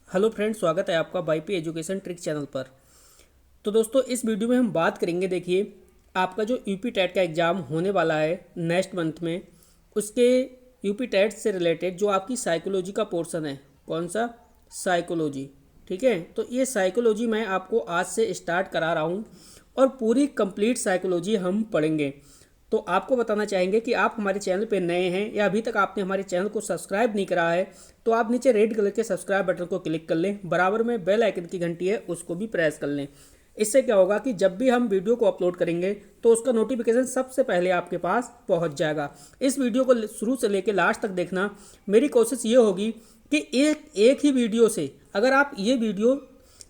Hello friends, स्वागत है आपका वाईपी एजुकेशन ट्रिक चैनल पर। तो दोस्तों, इस वीडियो में हम बात करेंगे। देखिए, आपका जो यूपी टेट का एग्ज़ाम होने वाला है नेक्स्ट मंथ में, उसके यूपी टेट से रिलेटेड जो आपकी साइकोलॉजी का पोर्शन है। कौन सा? साइकोलॉजी। ठीक है, तो ये साइकोलॉजी मैं आपको आज से स्टार्ट करा रहा हूँ और पूरी कंप्लीट साइकोलॉजी हम पढ़ेंगे। तो आपको बताना चाहेंगे कि आप हमारे चैनल पे नए हैं या अभी तक आपने हमारे चैनल को सब्सक्राइब नहीं करा है, तो आप नीचे रेड कलर के सब्सक्राइब बटन को क्लिक कर लें। बराबर में बेल आइकन की घंटी है, उसको भी प्रेस कर लें। इससे क्या होगा कि जब भी हम वीडियो को अपलोड करेंगे तो उसका नोटिफिकेशन सबसे पहले आपके पास पहुंच जाएगा। इस वीडियो को शुरू से लेकर लास्ट तक देखना। मेरी कोशिश ये होगी कि एक ही वीडियो से अगर आप ये वीडियो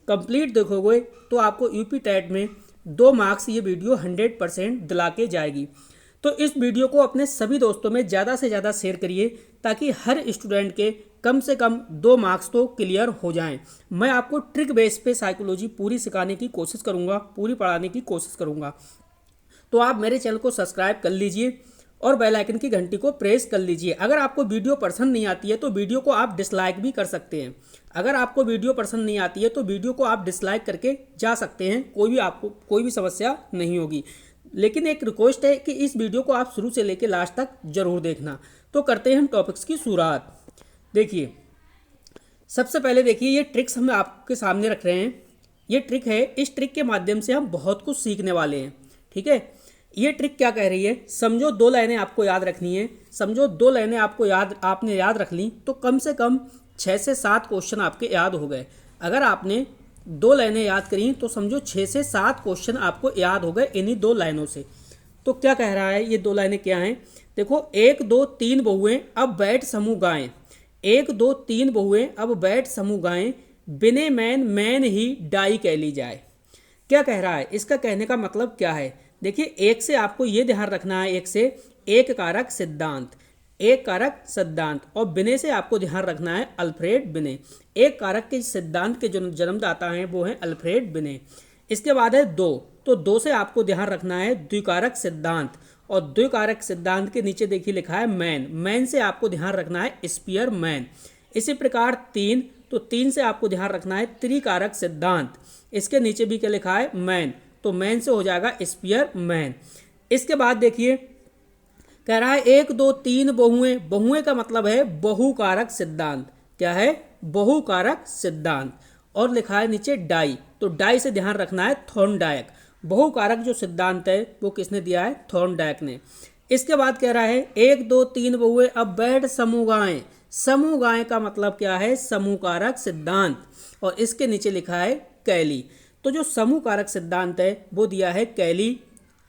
कंप्लीट देखोगे तो आपको यूपी टेट में 2 मार्क्स ये वीडियो 100% दिला के जाएगी। तो इस वीडियो को अपने सभी दोस्तों में ज़्यादा से ज़्यादा शेयर करिए ताकि हर स्टूडेंट के कम से कम 2 मार्क्स तो क्लियर हो जाएं। मैं आपको ट्रिक बेस पे साइकोलॉजी पूरी सिखाने की कोशिश करूँगा, पूरी पढ़ाने की कोशिश करूँगा। तो आप मेरे चैनल को सब्सक्राइब कर लीजिए और बेल आइकन की घंटी को प्रेस कर लीजिए। अगर आपको वीडियो पसंद नहीं आती है तो वीडियो को आप डिसलाइक भी कर सकते हैं। अगर आपको वीडियो पसंद नहीं आती है तो वीडियो को आप डिसलाइक करके जा सकते हैं, आपको कोई भी समस्या नहीं होगी। लेकिन एक रिक्वेस्ट है कि इस वीडियो को आप शुरू से लेकर लास्ट तक जरूर देखना। तो करते हैं हम टॉपिक्स की शुरुआत। देखिए, सबसे पहले देखिए, ये ट्रिक्स हम आपके सामने रख रहे हैं। ये ट्रिक है, इस ट्रिक के माध्यम से हम बहुत कुछ सीखने वाले हैं। ठीक है, ये ट्रिक क्या कह रही है? समझो 2 लाइनें आपको याद रखनी है। समझो 2 लाइनें आपने याद रख ली तो कम से कम 6 से 7 क्वेश्चन आपके याद हो गए। अगर आपने 2 लाइनें याद करी तो समझो 6 से 7 क्वेश्चन आपको याद हो गए इन्हीं 2 लाइनों से। तो क्या कह रहा है? ये 2 लाइनें क्या हैं? देखो, 1 2 3 बहुएं अब बैठ समूह गाएं। 1 2 3 बहुएं अब बैठ समूह गाएं, बिने मैन मैन ही डाई कह ली जाए। क्या कह रहा है? इसका कहने का मतलब क्या है? देखिए, एक से आपको ये ध्यान रखना है, एक से एक कारक सिद्धांत, एक कारक सिद्धांत, और बिने से आपको ध्यान रखना है अल्फ्रेड बिने। एक कारक के सिद्धांत के जो जन्मदाता हैं वो हैं अल्फ्रेड बिने। इसके बाद है 2, तो 2 से आपको ध्यान रखना है द्विकारक सिद्धांत, और द्विकारक सिद्धांत के नीचे देखिए लिखा है मैन। मैन से आपको ध्यान रखना है स्पीयर मैन। इसी प्रकार 3, तो 3 से आपको ध्यान रखना है त्रिकारक सिद्धांत। इसके नीचे भी क्या लिखा है? मैन। तो मैन से हो जाएगा स्पीयर मैन। इसके बाद देखिए, कह रहा है 1 2 3 बहुएं। बहुएं का मतलब है बहुकारक सिद्धांत। क्या है? बहुकारक सिद्धांत। और लिखा है नीचे डाई, तो डाई से ध्यान रखना है थॉर्नडायक। बहुकारक जो सिद्धांत है वो किसने दिया है? थॉर्नडायक ने। इसके बाद कह रहा है 1 2 3 बहुएं अब बैठ समूह गाएं। समूह गाएं का मतलब क्या है? समूह कारक सिद्धांत। और इसके नीचे लिखा है कैली। तो जो समूह कारक सिद्धांत है वो दिया है कैली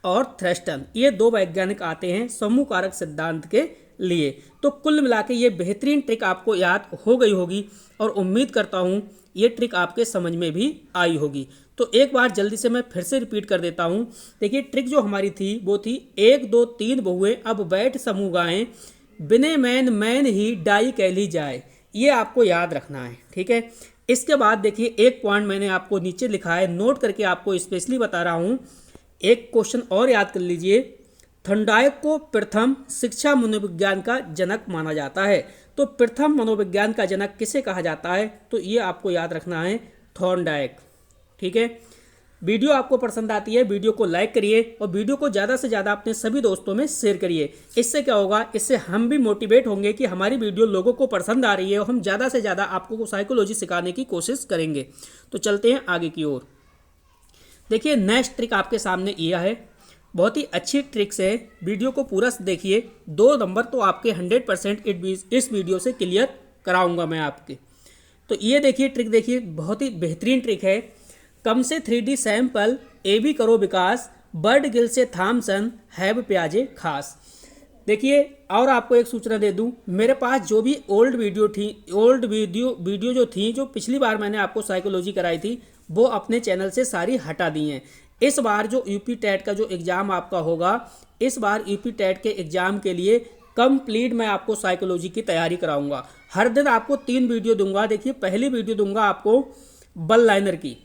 और थ्रस्टन। ये 2 वैज्ञानिक आते हैं समूह कारक सिद्धांत के लिए। तो कुल मिला के ये बेहतरीन ट्रिक आपको याद हो गई होगी और उम्मीद करता हूँ ये ट्रिक आपके समझ में भी आई होगी। तो एक बार जल्दी से मैं फिर से रिपीट कर देता हूँ। देखिए, ट्रिक जो हमारी थी वो थी 1 2 3 बहुएं अब बैठ समूह गाएं, बिने मैन मैन ही डाई कह ली जाए। ये आपको याद रखना है। ठीक है, इसके बाद देखिए, एक पॉइंट मैंने आपको नीचे लिखा है, नोट करके आपको स्पेशली बता रहा हूँ। एक क्वेश्चन और याद कर लीजिए। थॉर्नडायक को प्रथम शिक्षा मनोविज्ञान का जनक माना जाता है। तो प्रथम मनोविज्ञान का जनक किसे कहा जाता है? तो ये आपको याद रखना है, थॉर्नडायक। ठीक है, वीडियो आपको पसंद आती है, वीडियो को लाइक करिए और वीडियो को ज़्यादा से ज़्यादा अपने सभी दोस्तों में शेयर करिए। इससे क्या होगा? इससे हम भी मोटिवेट होंगे कि हमारी वीडियो लोगों को पसंद आ रही है और हम ज़्यादा से ज़्यादा आपको साइकोलॉजी सिखाने की कोशिश करेंगे। तो चलते हैं आगे की ओर। देखिए, नेक्स्ट ट्रिक आपके सामने यह है। बहुत ही अच्छी ट्रिक्स है, वीडियो को पूरा देखिए। 2 नंबर तो आपके 100% इस वीडियो से क्लियर कराऊंगा मैं आपके। तो ये देखिए ट्रिक, देखिए बहुत ही बेहतरीन ट्रिक है। कम से 3D सैंपल AB करो विकास, बर्ड गिल से थॉमसन हैव प्याजे खास। देखिए, और आपको एक सूचना दे दूं, मेरे पास जो भी ओल्ड वीडियो जो थी, जो पिछली बार मैंने आपको साइकोलॉजी कराई थी, वो अपने चैनल से सारी हटा दी हैं। इस बार जो यूपी टेट का जो एग्ज़ाम आपका होगा, इस बार यूपी टेट के एग्ज़ाम के लिए कंप्लीट मैं आपको साइकोलॉजी की तैयारी कराऊंगा। हर दिन आपको 3 वीडियो दूंगा। देखिए, पहली वीडियो दूंगा आपको बल लाइनर की।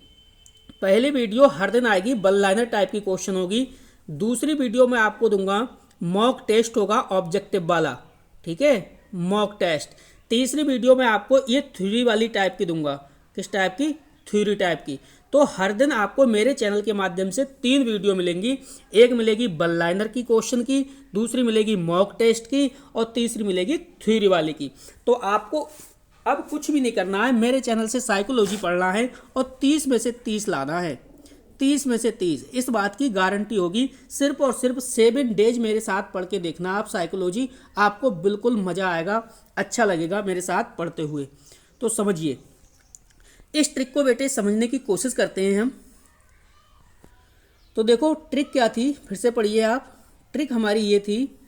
पहली वीडियो हर दिन आएगी, बल लाइनर टाइप की क्वेश्चन होगी। दूसरी वीडियो में आपको दूंगा मॉक टेस्ट होगा ऑब्जेक्टिव वाला। ठीक है, मॉक टेस्ट। तीसरी वीडियो में आपको ये थ्योरी वाली टाइप की दूंगा। किस टाइप की, थ्योरी टाइप की। तो हर दिन आपको मेरे चैनल के माध्यम से 3 वीडियो मिलेंगी। एक मिलेगी वन लाइनर की क्वेश्चन की, दूसरी मिलेगी मॉक टेस्ट की और तीसरी मिलेगी थ्योरी वाले की। तो आपको अब कुछ भी नहीं करना है, मेरे चैनल से साइकोलॉजी पढ़ना है और 30 में से 30 लाना है, 30 में से 30। इस बात की गारंटी होगी। सिर्फ और सिर्फ 7 डेज मेरे साथ पढ़ के देखना आप साइकोलॉजी, आपको बिल्कुल मज़ा आएगा, अच्छा लगेगा मेरे साथ पढ़ते हुए। तो समझिए इस ट्रिक को बेटे समझने की कोशिश करते हैं हम। तो देखो ट्रिक क्या थी, फिर से पढ़िए आप। ट्रिक हमारी ये थी,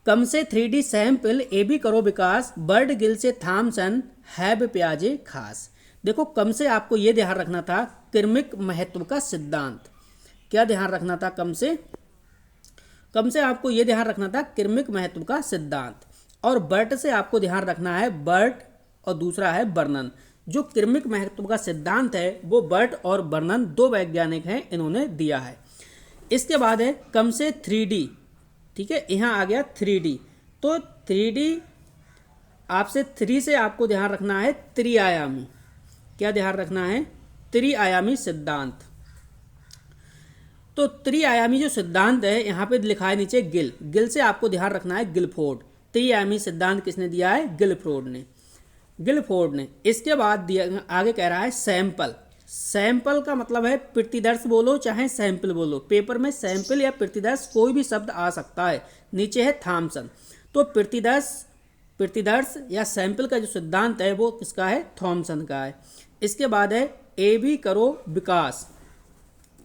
कम से 3D सैंपल ए बी करो विकास, बर्ड गिल से थॉमसन हैब प्याजे खास। देखो कम से आपको ये ध्यान रखना था क्रमिक महत्व का सिद्धांत। क्या ध्यान रखना था कम से आपको ये ध्यान रखना था क्रमिक महत्व का सिद्धांत। और बर्ट से आपको ध्यान रखना है बर्ट और दूसरा है बर्नन। जो क्रमिक महत्व का सिद्धांत है वो बर्ट और बर्नन 2 वैज्ञानिक हैं, इन्होंने दिया है। इसके बाद है कम से 3D, ठीक है, यहाँ आ गया 3D। तो 3D आपसे 3 से आपको ध्यान रखना है त्रिआयामी। क्या ध्यान रखना है, त्रिआयामी सिद्धांत। तो त्रिआयामी जो सिद्धांत है यहाँ पे लिखा है नीचे गिल से आपको ध्यान रखना है गिलफोर्ड। त्रिआयामी सिद्धांत किसने दिया है, गिलफोर्ड ने। इसके बाद दिया आगे कह रहा है सैंपल का मतलब है प्रतिदर्श बोलो चाहे सैंपल बोलो, पेपर में सैंपल या प्रतिदर्श कोई भी शब्द आ सकता है। नीचे है थॉमसन। तो प्रतिदर्श या सैंपल का जो सिद्धांत है वो किसका है, थॉमसन का है। इसके बाद है ए बी करो विकास।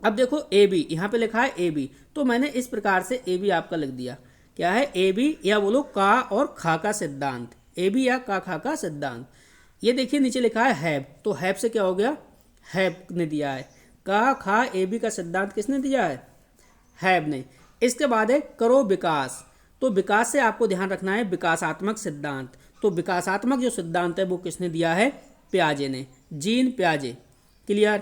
अब देखो ए बी यहाँ पे लिखा है ए बी, तो मैंने इस प्रकार से ए बी आपका लिख दिया। क्या है ए बी, या बोलो का और खा का सिद्धांत, ए बी या का खा का सिद्धांत। ये देखिए नीचे लिखा है हैब, तो हैब से क्या हो गया, हैब ने दिया है। का खा ए बी का सिद्धांत किसने दिया है, हैब ने। इसके बाद है करो विकास। तो विकास से आपको ध्यान रखना है विकासात्मक सिद्धांत। तो विकासात्मक जो सिद्धांत है वो किसने दिया है, प्याजे ने, जीन प्याजे। क्लियर।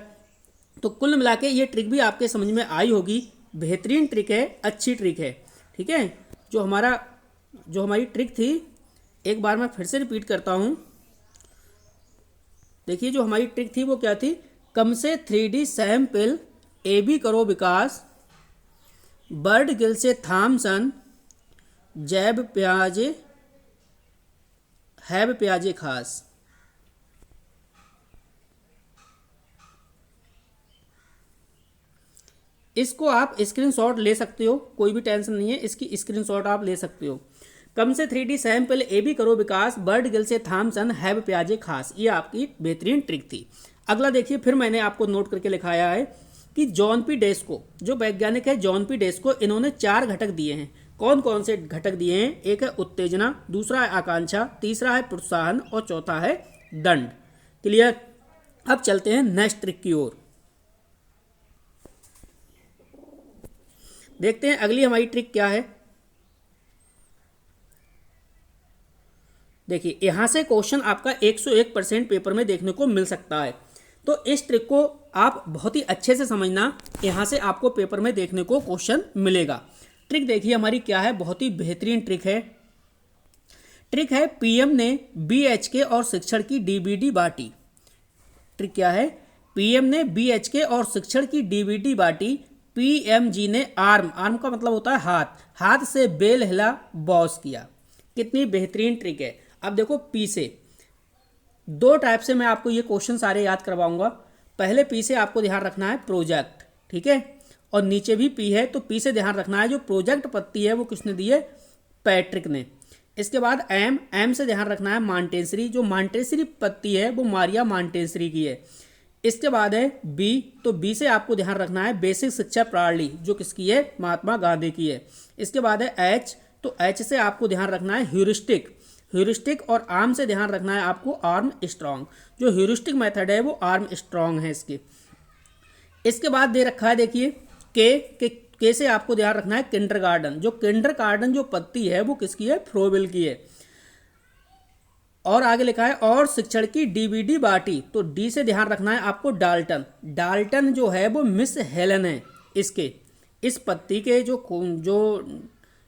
तो कुल मिला के ये ट्रिक भी आपके समझ में आई होगी। बेहतरीन ट्रिक है, अच्छी ट्रिक है, ठीक है। जो हमारी ट्रिक थी, एक बार मैं फिर से रिपीट करता हूँ। देखिए जो हमारी ट्रिक थी वो क्या थी, कम से 3D सैंपल ए बी करो विकास, बर्ड गिल से थॉमसन जैब प्याजे हैब प्याजे खास। इसको आप स्क्रीनशॉट ले सकते हो, कोई भी टेंशन नहीं है, इसकी स्क्रीनशॉट आप ले सकते हो। कम से 3D सैंपल ए बी करो विकास, बर्ड गिल से थॉमसन हैब प्याजे खास। ये आपकी बेहतरीन ट्रिक थी। अगला देखिए, फिर मैंने आपको नोट करके लिखाया है कि जॉन पी डेस्को, जो वैज्ञानिक है जॉन पी डेस्को, इन्होंने 4 घटक दिए हैं। कौन कौन से घटक दिए हैं, एक है उत्तेजना, दूसरा है आकांक्षा, तीसरा है प्रोत्साहन और चौथा है दंड। क्लियर। अब चलते हैं नेक्स्ट ट्रिक की ओर। देखते हैं अगली हमारी ट्रिक क्या है। देखिए यहां से क्वेश्चन आपका 101% पेपर में देखने को मिल सकता है। तो इस ट्रिक को आप बहुत ही अच्छे से समझना, यहां से आपको पेपर में देखने को क्वेश्चन मिलेगा। ट्रिक देखिए हमारी क्या है, बहुत ही बेहतरीन ट्रिक है। ट्रिक है पीएम ने बीएचके और शिक्षण की डीबीडी बांटी। ट्रिक क्या है, पीएम ने बीएचके और शिक्षण की डीबीडी बांटी, पीएमजी ने आर्म का मतलब होता है हाथ से बेल हिला बॉस किया। कितनी बेहतरीन ट्रिक है। अब देखो पी से 2 टाइप से मैं आपको ये क्वेश्चन सारे याद करवाऊंगा। पहले पी से आपको ध्यान रखना है प्रोजेक्ट, ठीक है, और नीचे भी पी है, तो पी से ध्यान रखना है जो प्रोजेक्ट पत्ती है वो किसने दी है, पैट्रिक ने। इसके बाद एम से ध्यान रखना है मॉन्टेसरी, जो मॉन्टेसरी पत्ती है वो मारिया मॉन्टेसरी की है। इसके बाद है बी, तो बी से आपको ध्यान रखना है बेसिक शिक्षा प्रणाली, जो किसकी है, महात्मा गांधी की है। इसके बाद है एच, तो एच से आपको ध्यान रखना है ह्यूरिस्टिक, और आर्म से ध्यान रखना है आपको आर्म स्ट्रॉन्ग, जो ह्यूरिस्टिक मेथड है वो आर्म स्ट्रॉन्ग है इसके। इसके बाद दे रखा है देखिए के से आपको ध्यान रखना है किंडरगार्टन, जो किंडरगार्टन जो पत्ती है वो किसकी है, फ्रोबेल की है। और आगे लिखा है और शिक्षण की डीबीडी बांटी, तो डी से ध्यान रखना है आपको डाल्टन जो है वो मिस हेलन है इसके, इस पत्ती के जो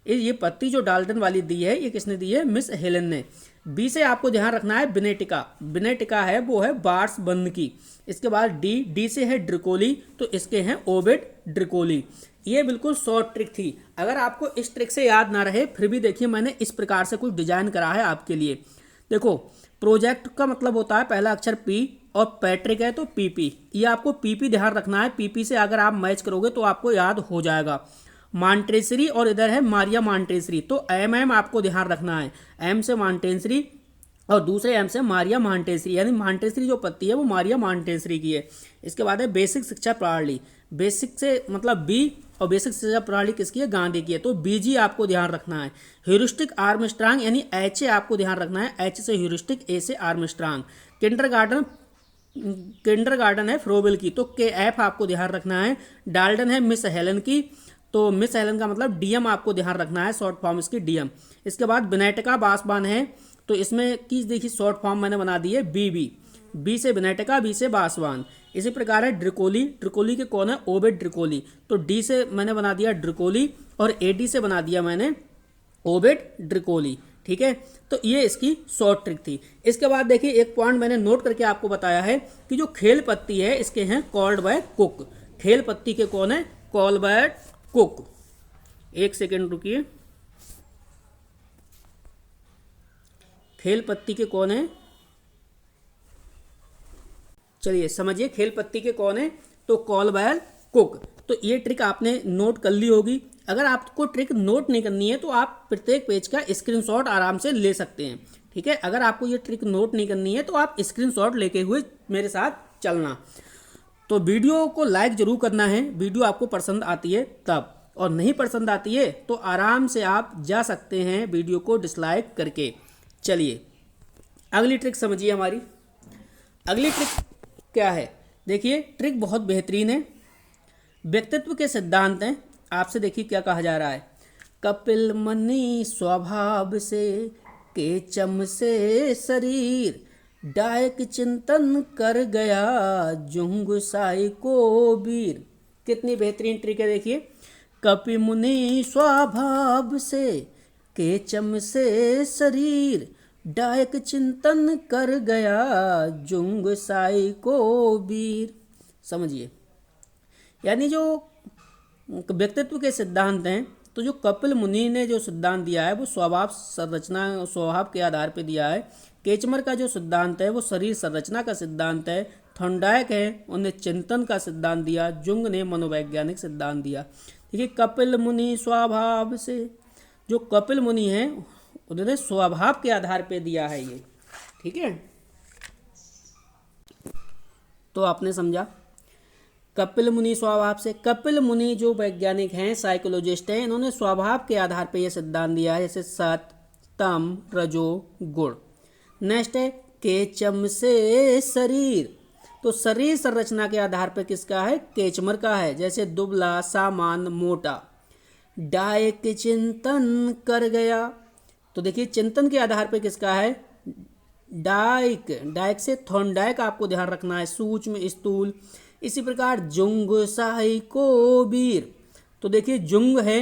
ये पत्ती जो डाल्टन वाली दी है ये किसने दी है? मिस हेलन ने। बी से आपको ध्यान रखना है बिनेटिका, बिनेटिका है वो है बार्स बंद की। इसके बाद डी से है ड्रिकोली, तो इसके हैं ओबेड ड्रिकोली। ये बिल्कुल शॉर्ट ट्रिक थी। अगर आपको इस ट्रिक से याद ना रहे फिर भी देखिए मैंने इस प्रकार से कुछ डिजाइन करा है आपके लिए। देखो प्रोजेक्ट का मतलब होता है पहला अक्षर पी और पैट्रिक है तो पीपी, ये आपको पीपी ध्यान रखना है। पीपी से अगर आप मैच करोगे तो आपको याद हो जाएगा। मॉन्टेसरी और इधर है मारिया मॉन्टेसरी, तो एम आपको ध्यान रखना है। एम से मॉन्टेसरी और दूसरे एम से मारिया मॉन्टेसरी, यानी मॉन्टेसरी जो पत्ती है वो मारिया मॉन्टेसरी की है। इसके बाद है बेसिक शिक्षा प्रणाली, बेसिक से मतलब बी और बेसिक शिक्षा प्रणाली किसकी है? गांधी की है, तो बीजी आपको ध्यान रखना है। ह्यूरिस्टिक आर्मस्ट्रांग यानी एच ए आपको ध्यान रखना है, एच से ह्यूरिस्टिक, ए से आर्मस्ट्रांग। किंडरगार्टन है फ्रोबेल की, तो के एफ आपको ध्यान रखना है। डाल्टन है मिस हेलन की, तो मिस हेलन का मतलब डीएम आपको ध्यान रखना है, शॉर्ट फॉर्म इसकी डीएम। इसके बाद बिनेटिका बासबान है, तो इसमें की देखिए शॉर्ट फॉर्म मैंने बना दी है बीबी, बी से बिनेटिका, बी से बासवान। इसी प्रकार है ड्रिकोली, ड्रिकोली के कौन है? ओबेड ड्रिकोली, तो डी से मैंने बना दिया ड्रिकोली और एडी से बना दिया मैंने ओबेड ड्रिकोली। ठीक है, तो ये इसकी शॉर्ट ट्रिक थी। इसके बाद देखिए एक पॉइंट मैंने नोट करके आपको बताया है कि जो खेल पत्ती है इसके हैं कॉल्ड बाय कुक। खेल पत्ती के कौन है? Called by cook. एक सेकेंड रुकिए, खेल पत्ती के कौन है? चलिए समझिए खेल पत्ती के कौन है, तो कॉल बाय कुक। तो ये ट्रिक आपने नोट कर ली होगी। अगर आपको ट्रिक नोट नहीं करनी है तो आप प्रत्येक पेज का स्क्रीनशॉट आराम से ले सकते हैं। ठीक है, अगर आपको ये ट्रिक नोट नहीं करनी है तो आप स्क्रीनशॉट लेके हुए मेरे साथ चलना। तो वीडियो को लाइक जरूर करना है, वीडियो आपको पसंद आती है तब, और नहीं पसंद आती है तो आराम से आप जा सकते हैं वीडियो को डिसलाइक करके। चलिए अगली ट्रिक समझिए हमारी। अगली ट्रिक क्या है? देखिए ट्रिक बहुत बेहतरीन है, व्यक्तित्व के सिद्धांत हैं। आपसे देखिए क्या कहा जा रहा है। कपिल मुनि स्वभाव से केचम से शरीर, डायक चिंतन कर गया जुंग साई को वीर। कितनी बेहतरीन ट्रिक है देखिए। कपिल मुनि स्वभाव से केचम से शरीर, डायक चिंतन कर गया जुंग साई को वीर। समझिए, यानी जो व्यक्तित्व के सिद्धांत हैं, तो जो कपिल मुनि ने जो सिद्धांत दिया है वो स्वभाव संरचना स्वभाव के आधार पर दिया है। केचमर का जो सिद्धांत है वो शरीर संरचना का सिद्धांत है। थॉर्नडाइक है उन्हें चिंतन का सिद्धांत दिया, जुंग ने मनोवैज्ञानिक सिद्धांत दिया। देखिए कपिल मुनि स्वभाव से, जो कपिल मुनि हैं उन्होंने स्वभाव के आधार पे दिया है ये। ठीक है, तो आपने समझा कपिल मुनि स्वभाव से। कपिल मुनि जो वैज्ञानिक हैं, साइकोलॉजिस्ट हैं, इन्होंने स्वभाव के आधार पे ये सिद्धांत दिया है, जैसे सत, तम, रजो, गुण। नेक्स्ट है केचम से शरीर, तो शरीर संरचना के आधार पर किसका है? केचमर का है, जैसे दुबला, सामान्य, मोटा। डायक चिंतन कर गया, तो देखिए चिंतन के आधार पर किसका है? डायक, डायक से थॉर्नडाइक आपको ध्यान रखना है, सूक्ष्म, स्थूल। इसी प्रकार जुंग साई को वीर, तो देखिए जुंग है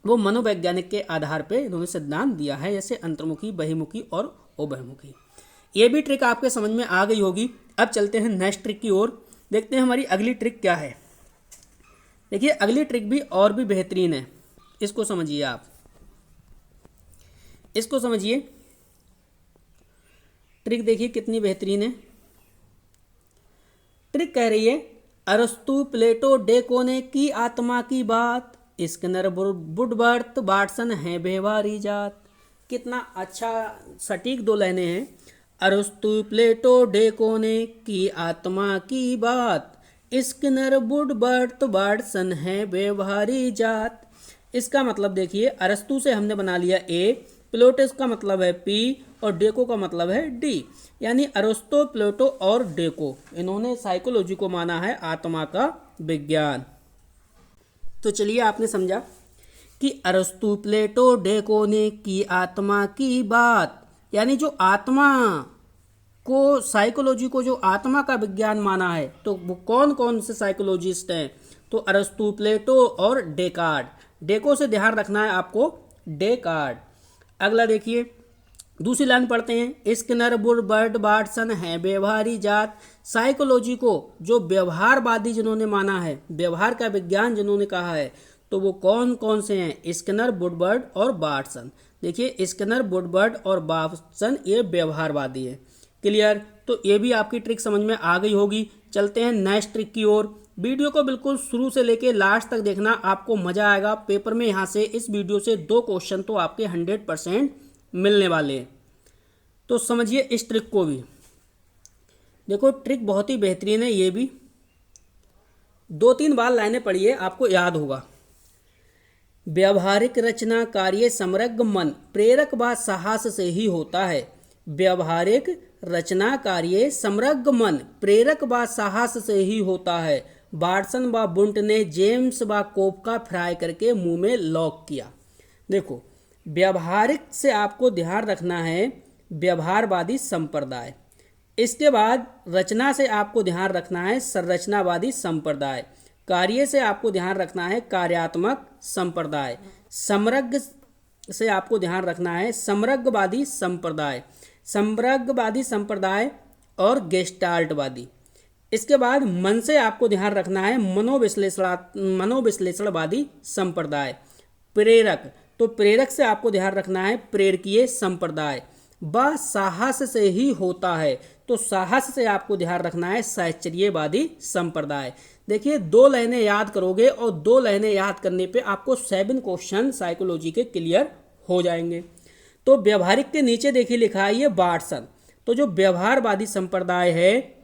वो मनोवैज्ञानिक के आधार पे इन्होंने सिद्धांत दिया है, जैसे अंतर्मुखी, बहिमुखी और उभयमुखी। ये भी ट्रिक आपके समझ में आ गई होगी। अब चलते हैं नेक्स्ट ट्रिक की ओर, देखते हैं हमारी अगली ट्रिक क्या है। देखिए अगली ट्रिक भी और भी बेहतरीन है, इसको समझिए आप, इसको समझिए। ट्रिक देखिए कितनी बेहतरीन है। ट्रिक कह रही है अरस्तु, प्लेटो, डेको ने की आत्मा की बात, स्किनर, वुडवर्थ, वाटसन है व्यवहारी जात। कितना अच्छा सटीक दो लाइनें हैं। अरस्तु, प्लेटो, डेको ने की आत्मा की बात, स्किनर, वुडवर्थ, वाटसन है व्यवहारी जात। इसका मतलब देखिए अरस्तु से हमने बना लिया ए, प्लेटो का मतलब है पी और डेको का मतलब है डी, यानी अरस्तु, प्लेटो और डेको इन्होंने साइकोलॉजी को माना है आत्मा का विज्ञान। तो चलिए आपने समझा कि अरस्तु, प्लेटो, डेको ने की आत्मा की बात, यानी जो आत्मा को, साइकोलॉजी को जो आत्मा का विज्ञान माना है, तो वो कौन कौन से साइकोलॉजिस्ट हैं? तो अरस्तु, प्लेटो और डेकार्ड। डेको से ध्यान रखना है आपको डेकार्ड। अगला देखिए, दूसरी लाइन पढ़ते हैं। स्किनर, वुडवर्ड, वाटसन है व्यवहारी जात। साइकोलॉजी को जो व्यवहारवादी जिन्होंने माना है, व्यवहार का विज्ञान जिन्होंने कहा है, तो वो कौन कौन से हैं? स्किनर, वुडवर्ड और वाटसन। देखिए स्किनर, वुडवर्ड और वाटसन ये व्यवहारवादी है। क्लियर? तो ये भी आपकी ट्रिक समझ में आ गई होगी। चलते हैं नेक्स्ट ट्रिक की ओर। वीडियो को बिल्कुल शुरू से लेके लास्ट तक देखना, आपको मजा आएगा। पेपर में यहाँ से इस वीडियो से 2 क्वेश्चन तो आपके 100% मिलने वाले हैं। तो समझिए इस ट्रिक को भी। देखो ट्रिक बहुत ही बेहतरीन है, ये भी 2-3 बार लाइनें पढ़िए, आपको याद होगा। व्यवहारिक रचना कार्य समग्र मन प्रेरक व साहस से ही होता है। व्यवहारिक रचना कार्य समग्र मन प्रेरक व साहस से ही होता है। वाटसन व बुंट ने जेम्स व कोपका फ्राई करके मुंह में लॉक किया। देखो व्यवहारिक से आपको ध्यान रखना है व्यवहारवादी संप्रदाय। इसके बाद रचना से आपको ध्यान रखना है संरचनावादी संप्रदाय। कार्य से आपको ध्यान रखना है कार्यात्मक संप्रदाय। समग्र से आपको ध्यान रखना है समग्रवादी संप्रदाय, समग्रवादी संप्रदाय और गेस्टाल्टवादी। इसके बाद मन से आपको ध्यान रखना है मनोविश्लेषणवादी संप्रदाय। प्रेरक, तो प्रेरक से आपको ध्यान रखना है प्रेरकीय संप्रदाय। व साहस से ही होता है, तो साहस से आपको ध्यान रखना है साहचर्यवादी संप्रदाय। देखिए 2 लाइनें याद करोगे और 2 लाइनें याद करने पे आपको 7 क्वेश्चन साइकोलॉजी के क्लियर हो जाएंगे। तो व्यवहारिक के नीचे देखिए लिखा है ये वाटसन, तो जो व्यवहारवादी संप्रदाय है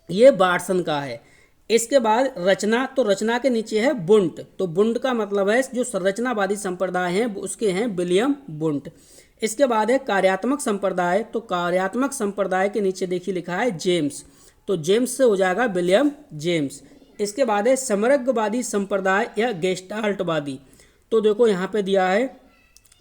ये वाटसन का है। इसके बाद रचना, तो रचना के नीचे है बुंट, तो बुंट का मतलब है जो संरचनावादी संप्रदाय हैं उसके हैं विलियम बुंट। इसके बाद है कार्यात्मक संप्रदाय, तो कार्यात्मक संप्रदाय के नीचे देखिए लिखा है जेम्स, तो जेम्स से हो जाएगा विलियम जेम्स। इसके बाद है समग्रवादी संप्रदाय या गेस्टाल्टवादी, तो देखो यहाँ पे दिया है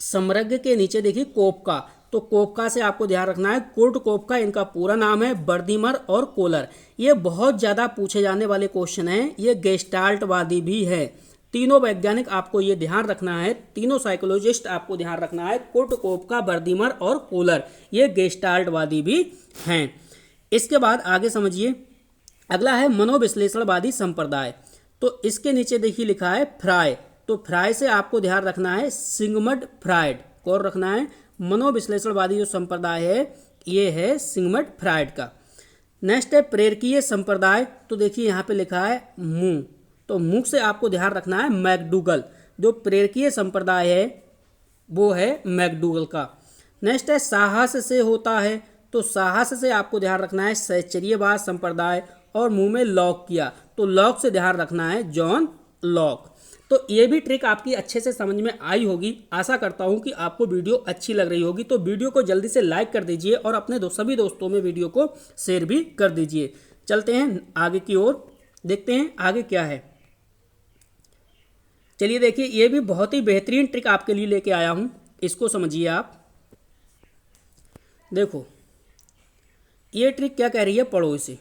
समग्र के नीचे देखिए कोपका, तो कोपका से आपको ध्यान रखना है कुर्ट कोपका, इनका पूरा नाम है बर्दीमर और कोलर। ये बहुत ज़्यादा पूछे जाने वाले क्वेश्चन हैं। ये गेस्टाल्टवादी भी है। तीनों वैज्ञानिक आपको ये ध्यान रखना है, तीनों साइकोलॉजिस्ट आपको ध्यान रखना है, कुर्ट कोपका, बर्दीमर और कोलर ये गेस्टाल्टवादी भी हैं। इसके बाद आगे समझिए, अगला है मनोविश्लेषणवादी संप्रदाय, तो इसके नीचे देखिए लिखा है फ्राय, तो फ्राय से आपको ध्यान रखना है सिगमंड फ्रायड को रखना है। मनोविश्लेषणवादी जो संप्रदाय है ये है सिगमंड फ्रायड का। नेक्स्ट है प्रेरकीय संप्रदाय, तो देखिए यहाँ पे लिखा है मूक, तो मूक से आपको ध्यान रखना है मैकडूगल, जो प्रेरकीय संप्रदाय है वो है मैकडूगल का। नेक्स्ट है साहस से होता है, तो साहस से आपको ध्यान रखना है साहचर्यवाद संप्रदाय। और मुंह में लॉक किया, तो लॉक से ध्यान रखना है जॉन लॉक। तो ये भी ट्रिक आपकी अच्छे से समझ में आई होगी। आशा करता हूँ कि आपको वीडियो अच्छी लग रही होगी। तो वीडियो को जल्दी से लाइक कर दीजिए और अपने सभी दोस्तों में वीडियो को शेयर भी कर दीजिए। चलते हैं आगे की ओर, देखते हैं आगे क्या है। चलिए देखिए, ये भी बहुत ही बेहतरीन ट्रिक आपके लिए लेके आया हूँ, इसको समझिए आप। देखो ये ट्रिक क्या कह रही है, पढ़ो इसे।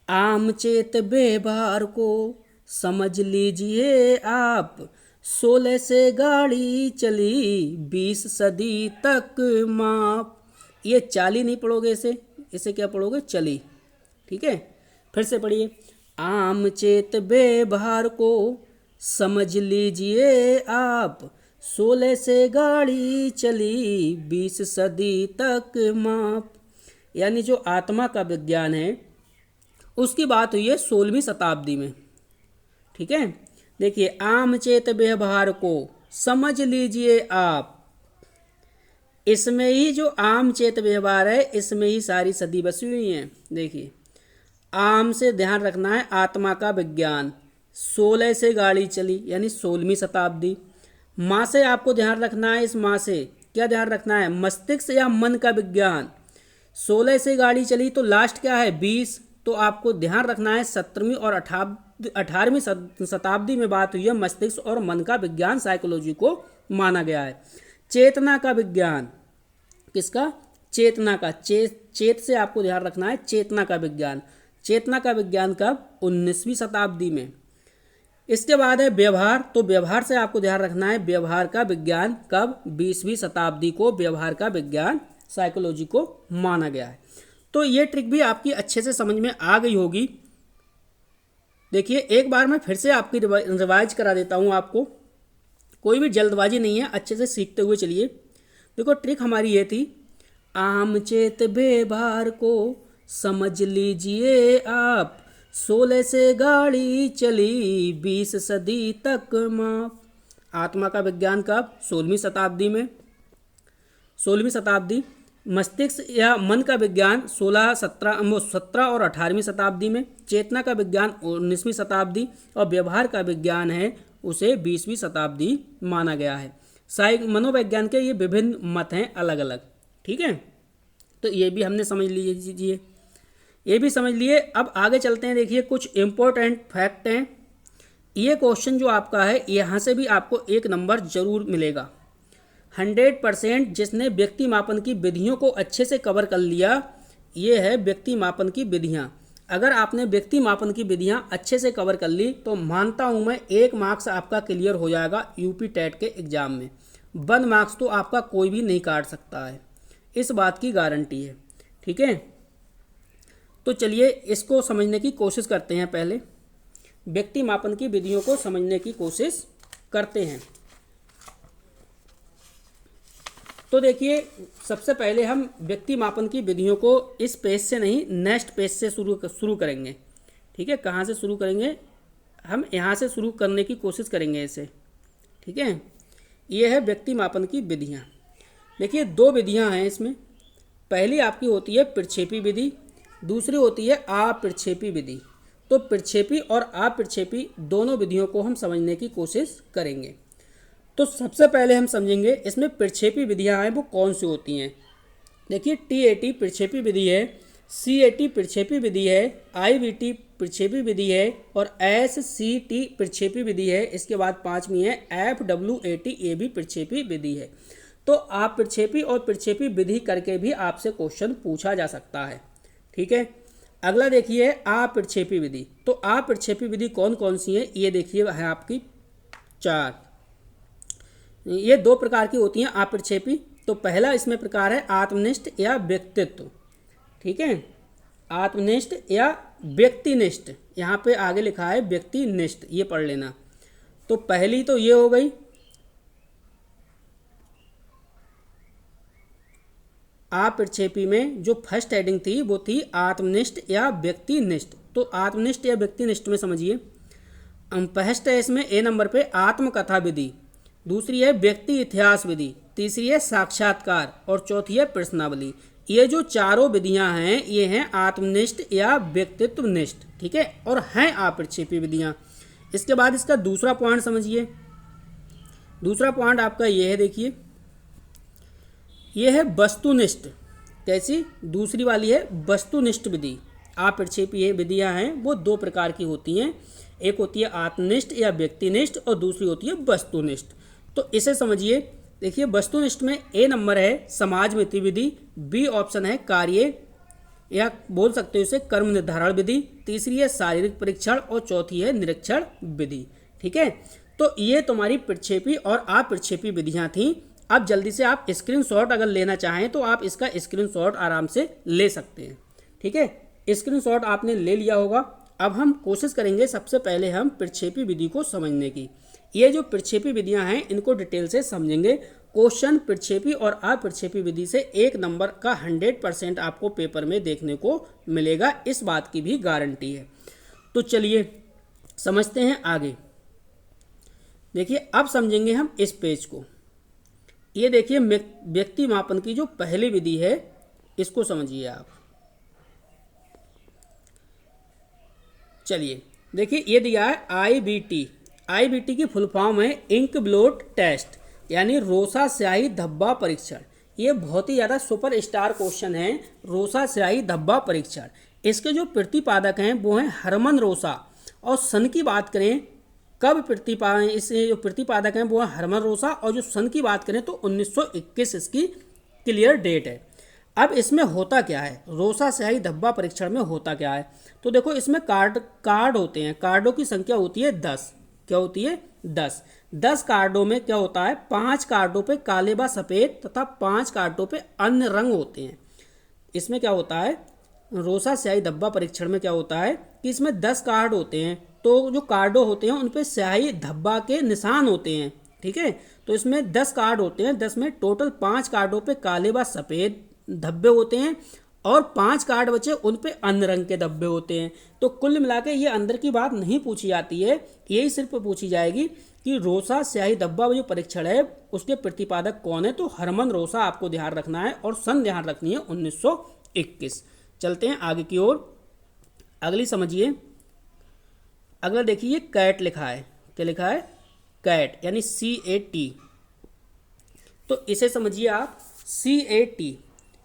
आम चेत व्यवहार को समझ लीजिए आप, 16 से गाड़ी चली 20 सदी तक माप। ये चाली नहीं पढ़ोगे, इसे क्या पढ़ोगे, चली। ठीक है, फिर से पढ़िए। आम चेत व्यवहार को समझ लीजिए आप, 16 से गाड़ी चली 20 सदी तक माप। यानी जो आत्मा का विज्ञान है उसकी बात हुई है 16वीं शताब्दी में। ठीक है, देखिए आम चेत व्यवहार को समझ लीजिए आप, इसमें ही जो आम चेत व्यवहार है इसमें ही सारी सदी बसी हुई है। देखिए आम से ध्यान रखना है आत्मा का विज्ञान, 16 से गाड़ी चली यानी 16वीं शताब्दी। माँ से आपको ध्यान रखना है, इस माँ से क्या ध्यान रखना है, मस्तिष्क या मन का विज्ञान। 16 से गाड़ी चली तो लास्ट क्या है 20, तो आपको ध्यान रखना है 17वीं और 18वीं शताब्दी में बात हुई है मस्तिष्क और मन का विज्ञान साइकोलॉजी को माना गया है। चेतना का विज्ञान, किसका, चेतना का, चेत से आपको ध्यान रखना है चेतना का विज्ञान। चेतना का विज्ञान कब, 19वीं शताब्दी में। इसके बाद है व्यवहार। तो व्यवहार से आपको ध्यान रखना है व्यवहार का विज्ञान कब 20वीं शताब्दी को व्यवहार का विज्ञान साइकोलॉजी को माना गया है। तो ये ट्रिक भी आपकी अच्छे से समझ में आ गई होगी। देखिए एक बार मैं फिर से आपकी रिवाइज करा देता हूँ आपको, कोई भी जल्दबाजी नहीं है, अच्छे से सीखते हुए चलिए। देखो ट्रिक हमारी ये थी, आम चेत व्यवहार को समझ लीजिए आप, 16 से गाड़ी चली 20 सदी तक माप। आत्मा का विज्ञान कब 16वीं शताब्दी में, 16वीं शताब्दी। मस्तिष्क या मन का विज्ञान 17 और 18वीं शताब्दी में। चेतना का विज्ञान 19वीं शताब्दी और व्यवहार का विज्ञान है उसे 20वीं शताब्दी माना गया है। मनोविज्ञान के ये विभिन्न मत हैं अलग अलग, ठीक है। तो ये भी हमने समझ लीजिए, ये भी समझ लिए। अब आगे चलते हैं। देखिए कुछ इम्पोर्टेंट फैक्ट हैं। ये क्वेश्चन जो आपका है यहाँ से भी आपको 1 नंबर जरूर मिलेगा। 100% जिसने व्यक्ति मापन की विधियों को अच्छे से कवर कर लिया, ये है व्यक्ति मापन की विधियाँ। अगर आपने व्यक्ति मापन की विधियाँ अच्छे से कवर कर ली तो मानता हूँ मैं 1 मार्क्स आपका क्लियर हो जाएगा यूपी टेट के एग्ज़ाम में। 1 मार्क्स तो आपका कोई भी नहीं काट सकता है, इस बात की गारंटी है, ठीक है। तो चलिए इसको समझने की कोशिश करते हैं। पहले व्यक्ति मापन की विधियों को समझने की कोशिश करते हैं। तो देखिए सबसे पहले हम व्यक्ति मापन की विधियों को इस पेज से नहीं, नेक्स्ट पेज से शुरू करेंगे, ठीक है। कहाँ से शुरू करेंगे? हम यहाँ से शुरू करने की कोशिश करेंगे इसे, ठीक है। ये है व्यक्ति मापन की विधियाँ। देखिए 2 विधियाँ हैं इसमें। पहली आपकी होती है प्रक्षेपी विधि, दूसरी होती है अप्रक्षेपी विधि। तो प्रक्षेपी और अप्रक्षेपी दोनों विधियों को हम समझने की कोशिश करेंगे। तो सबसे पहले हम समझेंगे इसमें प्रक्षेपी विधियाँ हैं वो कौन सी होती हैं। देखिए TAT प्रक्षेपी विधि है, CAT प्रक्षेपी विधि है, IBT प्रक्षेपी विधि है और SCT प्रक्षेपी विधि है। इसके बाद 5वीं है FWAT, ये भी प्रक्षेपी विधि है। तो आप प्रक्षेपी और प्रक्षेपी विधि करके भी आपसे क्वेश्चन पूछा जा सकता है, ठीक है। अगला देखिए अप्रक्षेपी विधि। तो अप्रक्षेपी विधि कौन कौन सी है, ये देखिए है आपकी 4। ये 2 प्रकार की होती हैं अप्रक्षेपी। तो पहला इसमें प्रकार है आत्मनिष्ठ या व्यक्तित्व, ठीक है। आत्मनिष्ठ या व्यक्तिनिष्ठ, यहाँ पे आगे लिखा है व्यक्तिनिष्ठ, ये पढ़ लेना। तो पहली तो ये हो गई अप्रक्षेपी में जो फर्स्ट हेडिंग थी वो थी आत्मनिष्ठ या व्यक्तिनिष्ठ। तो आत्मनिष्ठ या व्यक्तिनिष्ठ में समझिए फर्स्ट है इसमें A नंबर पे आत्मकथा विधि, दूसरी है व्यक्ति इतिहास विधि, तीसरी है साक्षात्कार और चौथी है प्रश्नावली। ये जो चारों विधियां हैं ये हैं आत्मनिष्ठ या व्यक्तित्वनिष्ठ, ठीक है, और हैं अप्रक्षेपी विधियां। इसके बाद इसका दूसरा पॉइंट समझिए। दूसरा पॉइंट आपका ये है, देखिए ये है वस्तुनिष्ठ। कैसी? दूसरी वाली है वस्तुनिष्ठ विधि। अप्रक्षेपी विधियां हैं वो 2 प्रकार की होती हैं, एक होती है आत्मनिष्ठ या व्यक्तिनिष्ठ और दूसरी होती है वस्तुनिष्ठ। तो इसे समझिए। देखिए वस्तुनिष्ठ में A नंबर है समाज मिति विधि, B ऑप्शन है कार्य या बोल सकते हो इसे कर्म निर्धारण विधि, तीसरी है शारीरिक परीक्षण और चौथी है निरीक्षण विधि, ठीक है। तो ये तुम्हारी प्रक्षेपी और अप्रक्षेपी विधियां थीं। अब जल्दी से आप स्क्रीनशॉट अगर लेना चाहें तो आप इसका स्क्रीनशॉट आराम से ले सकते हैं, ठीक है। स्क्रीनशॉट आपने ले लिया होगा। अब हम कोशिश करेंगे सबसे पहले हम प्रक्षेपी विधि को समझने की। ये जो प्रक्षेपी विधियां हैं इनको डिटेल से समझेंगे। क्वेश्चन प्रक्षेपी और अप्रक्षेपी विधि से 1 नंबर का 100% आपको पेपर में देखने को मिलेगा, इस बात की भी गारंटी है। तो चलिए समझते हैं आगे। देखिए अब समझेंगे हम इस पेज को। ये देखिए व्यक्ति मापन की जो पहली विधि है इसको समझिए आप। चलिए देखिए ये दिया है IBT। IBT की फुल फॉर्म है इंक ब्लोट टेस्ट, यानी रोसा स्याही धब्बा परीक्षण। ये बहुत ही ज़्यादा सुपर स्टार क्वेश्चन है, रोसा स्याही धब्बा परीक्षण। इसके जो प्रतिपादक हैं वो हैं हरमन रोसा, और सन की बात करें कब इससे जो प्रतिपादक हैं वो है हरमन रोसा, और जो सन की बात करें तो 1921 इसकी क्लियर डेट है। अब इसमें होता क्या है, रोसा स्याही धब्बा परीक्षण में होता क्या है? तो देखो इसमें कार्ड होते हैं, कार्डों की संख्या होती है 10, क्या होती है 10। 10 कार्डों में क्या होता है 5 कार्डों पे काले व सफ़ेद तथा 5 कार्डों पे अन्य रंग होते हैं। इसमें क्या होता है रोसा स्याही धब्बा परीक्षण में क्या होता है कि इसमें 10 कार्ड होते हैं, तो जो कार्डो होते हैं उन पे स्याही धब्बा के निशान होते हैं। ठीक है, तो इसमें 10 कार्ड होते हैं, 10 में टोटल 5 कार्डों पे काले व सफ़ेद धब्बे होते हैं और 5 कार्ड बचे उन पे अन्य रंग के धब्बे होते हैं। तो कुल मिला के ये अंदर की बात नहीं पूछी जाती है, यही सिर्फ पूछी जाएगी कि रोसा स्याही धब्बा जो परीक्षण है उसके प्रतिपादक कौन है। तो हरमन रोसा आपको ध्यान रखना है और सन ध्यान रखनी है 1921। चलते हैं आगे की ओर। अगली समझिए, अगला देखिए कैट लिखा है। क्या लिखा है कैट यानी CAT। तो इसे समझिए आप CAT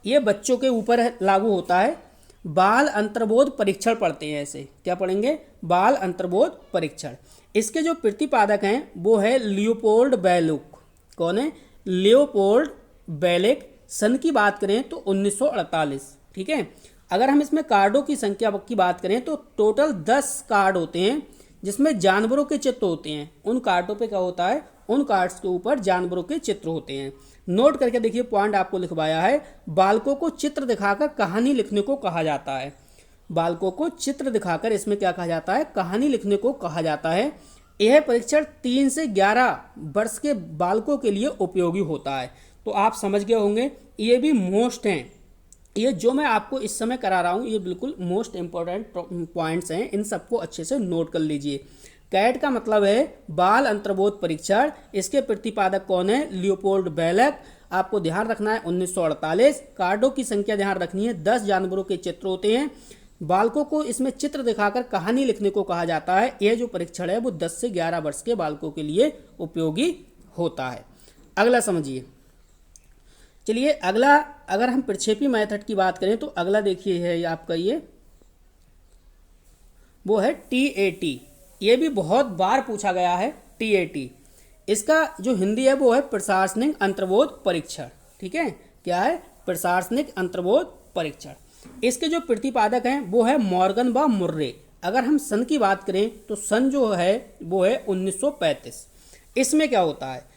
ये बच्चों के ऊपर लागू होता है। बाल अंतर्बोध परीक्षण पढ़ते हैं ऐसे। क्या पढ़ेंगे बाल अंतर्बोध परीक्षण। इसके जो प्रतिपादक हैं वो है लियोपोल्ड बेलुक। कौन है लियोपोल्ड बेलेक। सन की बात करें तो 1948। ठीक है, अगर हम इसमें कार्डों की संख्या की बात करें तो टोटल 10 कार्ड होते हैं जिसमें जानवरों के चित्र होते हैं। उन कार्डों पे क्या होता है उन कार्ड्स के ऊपर जानवरों के चित्र होते हैं। नोट करके देखिए पॉइंट आपको लिखवाया है। बालकों को चित्र दिखाकर कहानी लिखने को कहा जाता है। बालकों को चित्र दिखाकर इसमें क्या कहा जाता है कहानी लिखने को कहा जाता है। यह परीक्षण 3 से 11 वर्ष के बालकों के लिए उपयोगी होता है। तो आप समझ गए होंगे ये भी मोस्ट हैं। ये जो मैं आपको इस समय करा रहा हूँ ये बिल्कुल मोस्ट इंपॉर्टेंट पॉइंट्स हैं, इन सबको अच्छे से नोट कर लीजिए। कैट का मतलब है बाल अंतर्बोध परीक्षण। इसके प्रतिपादक कौन है लियोपोल्ड बेलेक। आपको ध्यान रखना है 1948। कार्डों की संख्या ध्यान रखनी है 10 जानवरों के चित्र होते हैं। बालकों को इसमें चित्र दिखाकर कहानी लिखने को कहा जाता है। यह जो परीक्षण है वो 10 से 11 वर्ष के बालकों के लिए उपयोगी होता है। अगला समझिए। चलिए अगला, अगर हम प्रक्षेपी मेथड की बात करें तो अगला देखिए है आपका ये वो है TAT। ये भी बहुत बार पूछा गया है TAT। इसका जो हिंदी है वो है प्रशासनिक अंतर्बोध परीक्षण। ठीक है, क्या है प्रशासनिक अंतर्बोध परीक्षण। इसके जो प्रतिपादक हैं वो है मॉर्गन व मुर्रे। अगर हम सन की बात करें तो सन जो है वो है 1935। इसमें क्या होता है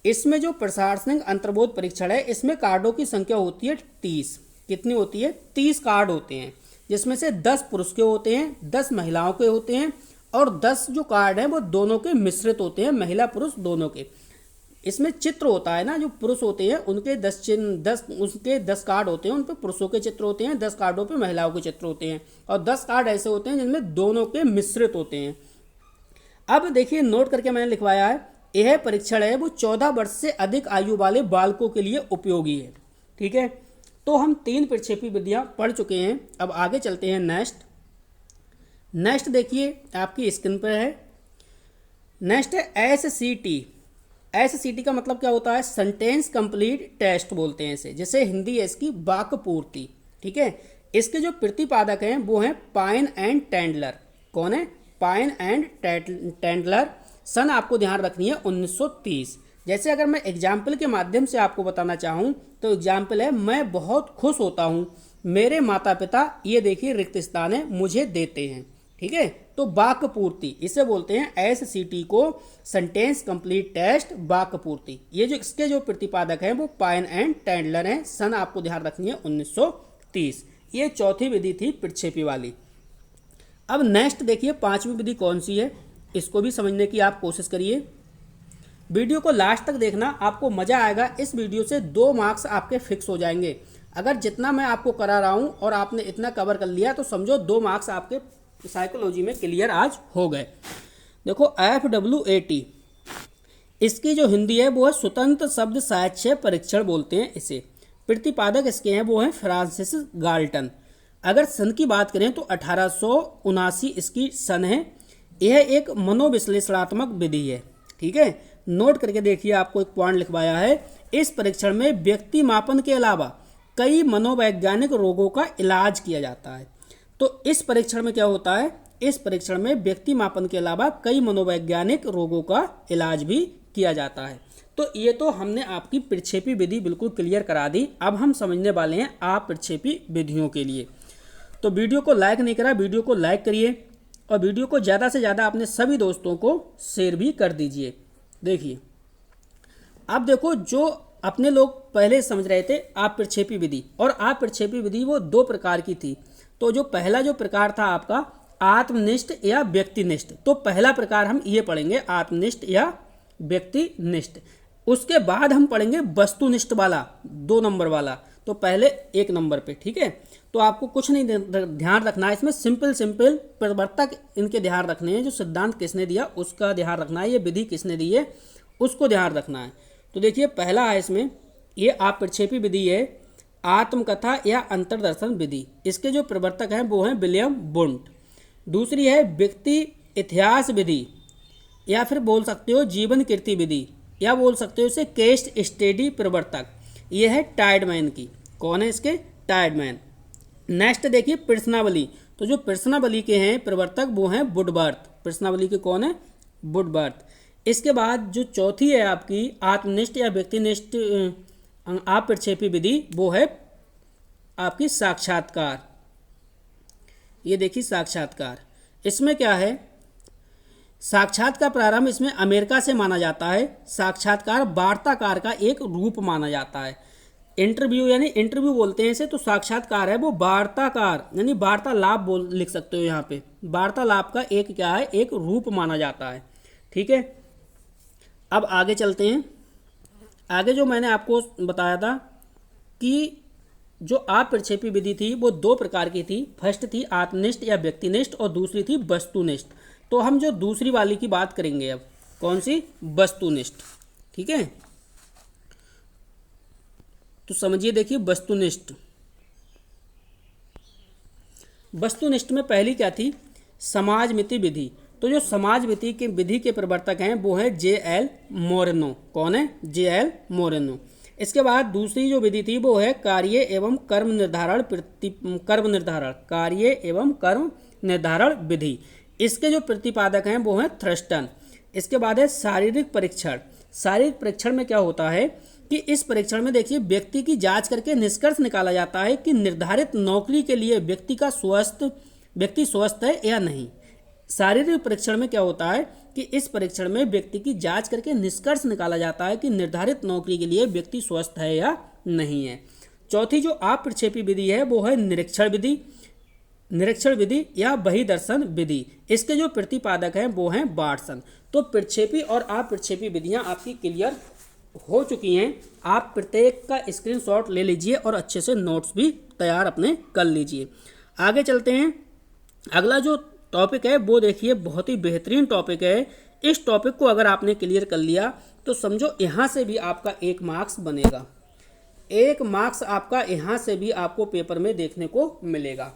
इसमें जो प्रशासनिक अंतर्बोध परीक्षण है इसमें कार्डों की संख्या होती है 30। कितनी होती है 30 कार्ड होते हैं जिसमें से 10 पुरुष के होते हैं 10 महिलाओं के होते हैं और 10 जो कार्ड हैं वो दोनों के मिश्रित होते हैं, महिला पुरुष दोनों के। इसमें चित्र होता है ना, जो पुरुष होते हैं उनके 10 कार्ड होते हैं उन पे पुरुषों के चित्र होते हैं, 10 कार्डों पे महिलाओं के चित्र होते हैं और 10 कार्ड ऐसे होते हैं जिनमें दोनों के मिश्रित होते हैं। अब देखिए नोट करके मैंने लिखवाया है यह परीक्षण है वो 14 वर्ष से अधिक आयु वाले बालकों के लिए उपयोगी है। ठीक है, तो हम 3 प्रक्षेपी विधियां पढ़ चुके हैं। अब आगे चलते हैं नेक्स्ट देखिए आपकी स्क्रीन पर है। नेक्स्ट है SCT का मतलब क्या होता है सेंटेंस कंप्लीट टेस्ट बोलते हैं इसे, जैसे हिंदी है इसकी वाक्य पूर्ति। ठीक है, इसके जो प्रतिपादक हैं वो हैं पाइन एंड टेंडलर। कौन है पाइन एंड टेंडलर। सन आपको ध्यान रखनी है 1930। जैसे अगर मैं एग्जाम्पल के माध्यम से आपको बताना चाहूँ तो एग्जाम्पल है मैं बहुत खुश होता हूँ मेरे माता पिता ये देखिए रिक्त स्थान है मुझे देते हैं। ठीक है, तो वाक्य पूर्ति इसे बोलते हैं SCT को सेंटेंस कंप्लीट टेस्ट वाक्य पूर्ति। ये जो इसके जो प्रतिपादक हैं वो पाइन एंड टेंडलर हैं। सन आपको ध्यान रखनी है 1930। ये चौथी विधि थी प्रक्षेपी वाली। अब नेक्स्ट देखिए 5वीं विधि कौन सी है, इसको भी समझने की आप कोशिश करिए। वीडियो को लास्ट तक देखना, आपको मज़ा आएगा। इस वीडियो से 2 मार्क्स आपके फिक्स हो जाएंगे। अगर जितना मैं आपको करा रहा हूँ और आपने इतना कवर कर लिया तो समझो 2 मार्क्स आपके साइकोलॉजी में क्लियर आज हो गए। देखो FWAT इसकी जो हिंदी है वो है स्वतंत्र शब्द साक्ष्य परीक्षण बोलते हैं इसे। प्रतिपादक इसके हैं वो हैं फ्रांसिस गाल्टन। अगर सन की बात करें तो 1879 इसकी सन है। यह एक मनोविश्लेषणात्मक विधि है। ठीक है, नोट करके देखिए आपको एक पॉइंट लिखवाया है। इस परीक्षण में व्यक्ति मापन के अलावा कई मनोवैज्ञानिक रोगों का इलाज किया जाता है। तो इस परीक्षण में क्या होता है, इस परीक्षण में व्यक्ति मापन के अलावा कई मनोवैज्ञानिक रोगों का इलाज भी किया जाता है। तो ये तो हमने आपकी प्रक्षेपी विधि बिल्कुल क्लियर करा दी। अब हम समझने वाले हैं आप प्रक्षेपी विधियों के लिए। तो वीडियो को लाइक नहीं करा, वीडियो को लाइक करिए, और वीडियो को ज़्यादा से ज़्यादा अपने सभी दोस्तों को शेयर भी कर दीजिए। देखिए अब देखो, जो अपने लोग पहले समझ रहे थे आप प्रक्षेपी विधि, और आप प्रक्षेपी विधि वो दो प्रकार की थी। तो जो पहला जो प्रकार था आपका आत्मनिष्ठ या व्यक्तिनिष्ठ, तो पहला प्रकार हम ये पढ़ेंगे आत्मनिष्ठ या व्यक्तिनिष्ठ। उसके बाद हम पढ़ेंगे वस्तुनिष्ठ वाला 2 नंबर वाला, तो पहले 1 नंबर पे, ठीक है। तो आपको कुछ नहीं ध्यान रखना है इसमें, सिंपल प्रवर्तक इनके ध्यान रखने हैं, जो सिद्धांत किसने दिया उसका ध्यान रखना है, ये विधि किसने दी है उसको ध्यान रखना है। तो देखिए पहला है इसमें, ये आप प्रक्षेपी विधि है आत्मकथा या अंतर्दर्शन विधि। इसके जो प्रवर्तक हैं वो हैं विलियम वुंट। दूसरी है व्यक्ति इतिहास विधि, या फिर बोल सकते हो जीवन कीर्ति विधि, या बोल सकते हो इसे केस स्टडी प्रवर्तक, ये है टाइडमैन की। कौन है इसके? टाइडमैन। नेक्स्ट देखिए प्रश्नावली, तो जो प्रश्नावली के हैं प्रवर्तक वो हैं वुडवर्थ। प्रश्नावली के कौन है? वुडवर्थ। इसके बाद जो चौथी है आपकी आत्मनिष्ठ या व्यक्तिनिष्ठ आप प्रक्षेपी विधि, वो है आपकी साक्षात्कार। ये देखिए साक्षात्कार, इसमें क्या है, साक्षात का प्रारंभ इसमें अमेरिका से माना जाता है। साक्षात्कार वार्ताकार का एक रूप माना जाता है। इंटरव्यू यानी इंटरव्यू बोलते हैं इसे, तो साक्षात्कार है वो वार्ताकार यानी वार्तालाप बोल लिख सकते हो यहाँ पे। वार्तालाप का एक क्या है, एक रूप माना जाता है, ठीक है। अब आगे चलते हैं। आगे जो मैंने आपको बताया था कि जो आप प्रक्षेपी विधि थी वो 2 प्रकार की थी। फर्स्ट थी आत्मनिष्ठ या व्यक्तिनिष्ठ और दूसरी थी वस्तुनिष्ठ। तो हम जो दूसरी वाली की बात करेंगे अब, कौन सी? वस्तुनिष्ठ, ठीक है। तो समझिए, देखिए वस्तुनिष्ठ। वस्तुनिष्ठ में पहली क्या थी? समाजमिति विधि। तो जो समाजमिति के विधि के प्रवर्तक हैं वो है J.L. मोरेनो। कौन है? J.L. मोरेनो। इसके बाद दूसरी जो विधि थी वो है कार्य एवं कर्म निर्धारण कार्य एवं कर्म निर्धारण विधि। इसके जो प्रतिपादक हैं वो हैं थ्रस्टन। इसके बाद है शारीरिक परीक्षण। शारीरिक परीक्षण में क्या होता है कि इस परीक्षण में देखिए व्यक्ति की जांच करके निष्कर्ष निकाला जाता है कि निर्धारित नौकरी के लिए व्यक्ति स्वस्थ है या नहीं। शारीरिक परीक्षण में क्या होता है कि इस परीक्षण में व्यक्ति की जांच करके निष्कर्ष निकाला जाता है कि निर्धारित नौकरी के लिए व्यक्ति स्वस्थ है या नहीं है। चौथी जो आप प्रक्षेपी विधि है वो है निरीक्षण विधि या बहिर्दर्शन विधि। इसके जो प्रतिपादक हैं वो हैं वाटसन। तो प्रक्षेपी और आप प्रक्षेपी विधियां आपकी क्लियर हो चुकी हैं। आप प्रत्येक का स्क्रीनशॉट ले लीजिए और अच्छे से नोट्स भी तैयार अपने कर लीजिए। आगे चलते हैं। अगला जो टॉपिक है वो देखिए बहुत ही बेहतरीन टॉपिक है। इस टॉपिक को अगर आपने क्लियर कर लिया तो समझो यहाँ से भी आपका 1 मार्क्स बनेगा। 1 मार्क्स आपका यहाँ से भी आपको पेपर में देखने को मिलेगा।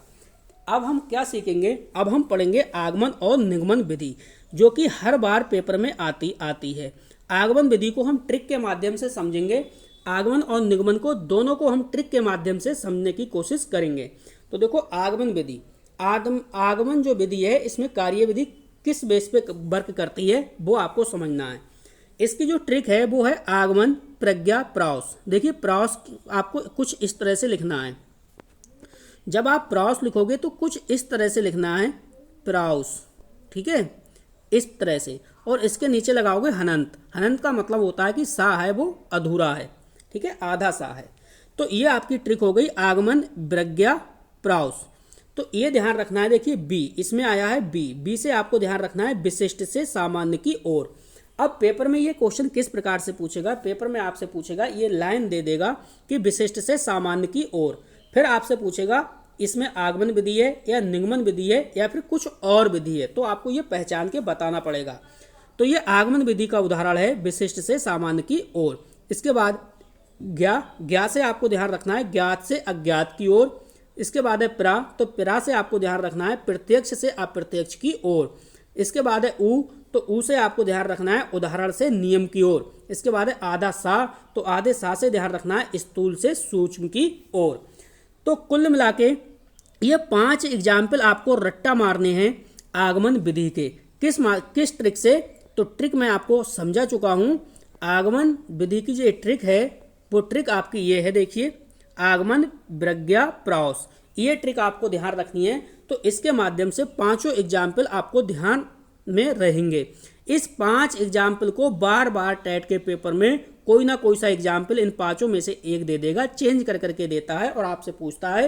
अब हम क्या सीखेंगे? अब हम पढ़ेंगे आगमन और निगमन विधि, जो कि हर बार पेपर में आती है। आगमन विधि को हम ट्रिक के माध्यम से समझेंगे। आगमन और निगमन को दोनों को हम ट्रिक के माध्यम से समझने की कोशिश करेंगे। तो देखो आगमन विधि, आगमन जो विधि है इसमें कार्य विधि किस बेस पे वर्क करती है वो आपको समझना है। इसकी जो ट्रिक है वो है आगमन प्रज्ञा प्राउस। देखिए प्राउस आपको कुछ इस तरह से लिखना है। जब आप प्राउस लिखोगे तो कुछ इस तरह से लिखना है प्राउस, ठीक है, इस तरह से। और इसके नीचे लगाओगे हनंत। हनंत का मतलब होता है कि सा है वो अधूरा है, ठीक है, आधा सा है। तो ये आपकी ट्रिक हो गई आगमन प्रज्ञा प्राउस। तो ये ध्यान रखना है। देखिए बी, इसमें आया है बी से आपको ध्यान रखना है विशिष्ट से सामान्य की ओर। अब पेपर में ये क्वेश्चन किस प्रकार से पूछेगा? पेपर में आपसे पूछेगा, ये लाइन दे देगा कि विशिष्ट से सामान्य की ओर, फिर आपसे पूछेगा इसमें आगमन विधि है या निगमन विधि है या फिर कुछ और विधि है, तो आपको ये पहचान के बताना पड़ेगा। तो ये आगमन विधि का उदाहरण है विशिष्ट से सामान्य की ओर। इसके बाद ज्ञा से आपको ध्यान रखना है ज्ञात से अज्ञात की ओर। इसके बाद है प्रा, तो प्रा से आपको ध्यान रखना है प्रत्यक्ष से अप्रत्यक्ष की ओर। इसके बाद है ऊ, तो ऊ से आपको ध्यान रखना है उदाहरण से नियम की ओर। इसके बाद है आधा सा, तो आधे सा से ध्यान रखना है स्थूल से सूक्ष्म की ओर। तो कुल मिला के ये 5 एग्जाम्पल आपको रट्टा मारने हैं आगमन विधि के। किस ट्रिक से? तो ट्रिक मैं आपको समझा चुका हूँ। आगमन विधि की जो ट्रिक है वो ट्रिक आपकी ये है, देखिए आगमन प्रज्ञा प्राउस, ये ट्रिक आपको ध्यान रखनी है। तो तो इसके माध्यम से पांचों एग्जाम्पल आपको ध्यान में रहेंगे। इस 5 एग्जाम्पल को बार बार टेट के पेपर में कोई ना कोई सा एग्जाम्पल इन पांचों में से एक दे देगा, चेंज कर करके देता है और आपसे पूछता है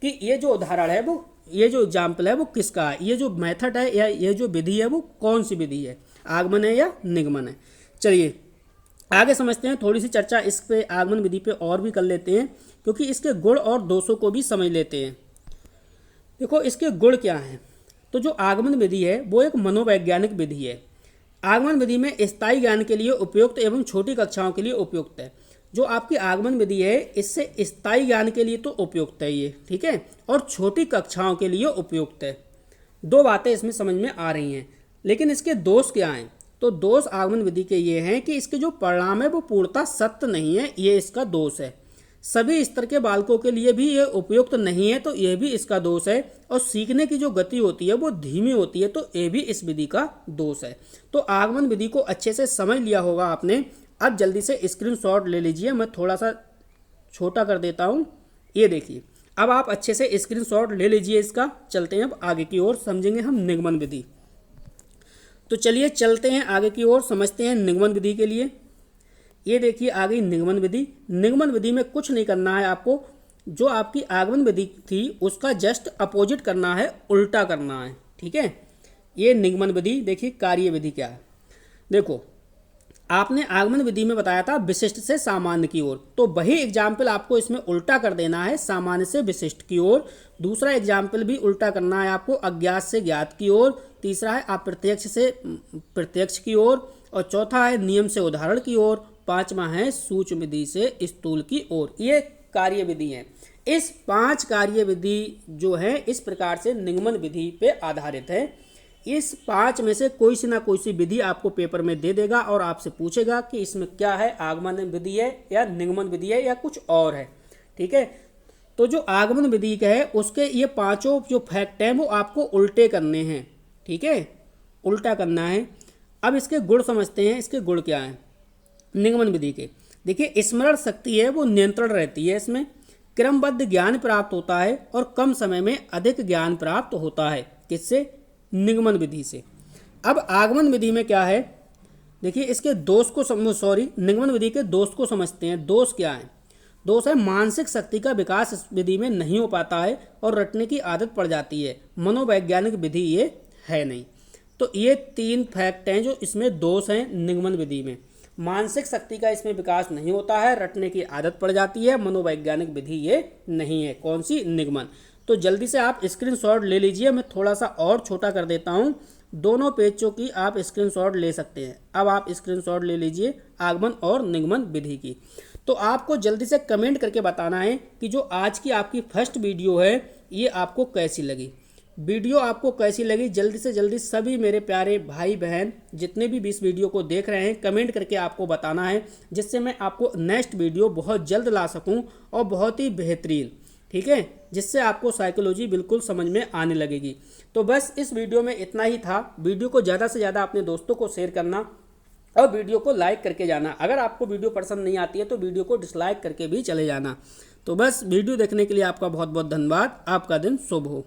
कि ये जो उदाहरण है वो, ये जो एग्जाम्पल है वो किसका है, ये जो मेथड है या ये जो विधि है वो कौन सी विधि है, आगमन है या निगमन है। चलिए आगे समझते हैं, थोड़ी सी चर्चा इस पे आगमन विधि पे और भी कर लेते हैं, क्योंकि इसके गुण और दोषों को भी समझ लेते हैं। देखो इसके गुण क्या हैं। तो जो आगमन विधि है वो एक मनोवैज्ञानिक विधि है। आगमन विधि में स्थायी ज्ञान के लिए उपयुक्त एवं छोटी कक्षाओं के लिए उपयुक्त है। जो आपकी आगमन विधि है इससे स्थायी ज्ञान के लिए तो उपयुक्त है ये, ठीक है, और छोटी कक्षाओं के लिए उपयुक्त है। दो बातें इसमें समझ में आ रही हैं, लेकिन इसके दोष क्या हैं। तो दोष आगमन विधि के ये हैं कि इसके जो परिणाम है वो पूर्णतः सत्य नहीं है, ये इसका दोष है। सभी स्तर के बालकों के लिए भी ये उपयुक्त नहीं है, तो यह भी इसका दोष है। और सीखने की जो गति होती है वो धीमी होती है, तो ये भी इस विधि का दोष है। तो आगमन विधि को अच्छे से समझ लिया होगा आपने। अब जल्दी से स्क्रीनशॉट ले लीजिए, मैं थोड़ा सा छोटा कर देता हूँ। ये देखिए, अब आप अच्छे से स्क्रीनशॉट ले लीजिए इसका। चलते हैं अब आगे की ओर, समझेंगे हम निगमन विधि। तो चलिए चलते हैं आगे की ओर, समझते हैं निगमन विधि के लिए। ये देखिए आ गई निगमन विधि। निगमन विधि में कुछ नहीं करना है आपको, जो आपकी आगमन विधि थी उसका जस्ट अपोजिट करना है, उल्टा करना है, ठीक है। ये निगमन विधि। देखिए कार्य विधि क्या है। देखो आपने आगमन विधि में बताया था विशिष्ट से सामान्य की ओर, तो वही एग्जाम्पल आपको इसमें उल्टा कर देना है, सामान्य से विशिष्ट की ओर। दूसरा एग्जाम्पल भी उल्टा करना है आपको, अज्ञात से ज्ञात की ओर। तीसरा है अप्रत्यक्ष से प्रत्यक्ष की ओर, और चौथा है नियम से उदाहरण की ओर। पांचवा है सूक्ष्म विधि से स्थूल की ओर। ये कार्य विधि है। इस 5 कार्य विधि जो है इस प्रकार से निगमन विधि पे आधारित है। इस 5 में से कोई सी ना कोई सी विधि आपको पेपर में दे देगा और आपसे पूछेगा कि इसमें क्या है, आगमन विधि है या निगमन विधि है या कुछ और है, ठीक है। तो जो आगमन विधि का है उसके ये 5 जो फैक्ट हैं वो आपको उल्टे करने हैं, ठीक है, उल्टा करना है। अब इसके गुण समझते हैं, इसके गुण क्या हैं निगमन विधि के। देखिए स्मरण शक्ति है वो नियंत्रण रहती है, इसमें क्रमबद्ध ज्ञान प्राप्त होता है और कम समय में अधिक ज्ञान प्राप्त होता है। किससे? निगमन विधि से। अब आगमन विधि में क्या है, देखिए इसके दोष को निगमन विधि के दोष को समझते हैं। दोष क्या है? दोष है मानसिक शक्ति का विकास इस विधि में नहीं हो पाता है और रटने की आदत पड़ जाती है। मनोवैज्ञानिक विधि ये है नहीं। तो ये 3 फैक्ट हैं जो इसमें दोष हैं निगमन विधि में। मानसिक शक्ति का इसमें विकास नहीं होता है, रटने की आदत पड़ जाती है, मनोवैज्ञानिक विधि ये नहीं है। कौन सी? निगमन। तो जल्दी से आप स्क्रीनशॉट ले लीजिए, मैं थोड़ा सा और छोटा कर देता हूँ। दोनों पेजों की आप स्क्रीनशॉट ले सकते हैं। अब आप स्क्रीनशॉट ले लीजिए आगमन और निगमन विधि की। तो आपको जल्दी से कमेंट करके बताना है कि जो आज की आपकी फर्स्ट वीडियो है ये आपको कैसी लगी। वीडियो आपको कैसी लगी जल्दी से जल्दी सभी मेरे प्यारे भाई बहन जितने भी इस वीडियो को देख रहे हैं कमेंट करके आपको बताना है, जिससे मैं आपको नेक्स्ट वीडियो बहुत जल्द ला सकूं और बहुत ही बेहतरीन, ठीक है, जिससे आपको साइकोलॉजी बिल्कुल समझ में आने लगेगी। तो बस इस वीडियो में इतना ही था। वीडियो को ज़्यादा से ज़्यादा अपने दोस्तों को शेयर करना और वीडियो को लाइक करके जाना। अगर आपको वीडियो पसंद नहीं आती है तो वीडियो को डिसलाइक करके भी चले जाना। तो बस वीडियो देखने के लिए आपका बहुत बहुत धन्यवाद। आपका दिन शुभ हो।